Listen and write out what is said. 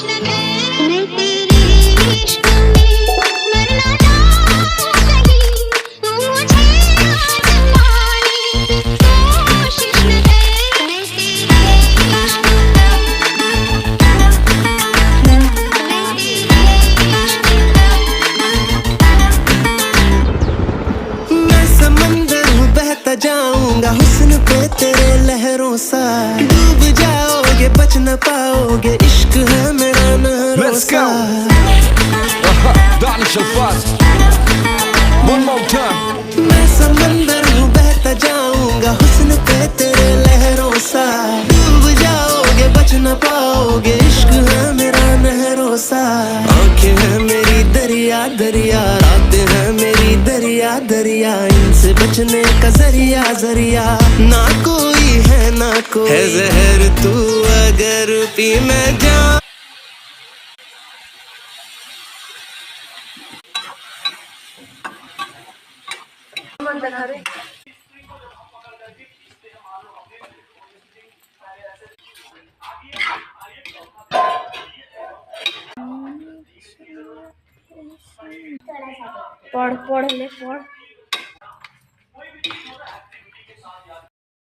मैं तेरे इश्क में मरना चाहूं कहीं, तू मुझे आजमा ले, कोशिश में है मैं तेरे इश्क मैं समंदर हूँ बहता जाऊंगा हुस्न पे तेरे लहरों सा, डूब जाओगे बच न पाओगे, इश्क है मेरा नहरों सा। Danish Alfaz. One more time. मैं समंदर हूँ बहता जाऊंगा हुस्न पे तेरे लहरों सा, डूब जाओगे बच न पाओगे, इश्क है मेरा नहरों सा। आंखें हैं मेरी दरिया दरिया, रातें हैं मेरी दरिया दरिया, इनसे बचने का जरिया जरिया ना कोई है ना कोई है, जहर तू अगर पी मैं जाऊं। पढ़ पढ़ ले पढ़।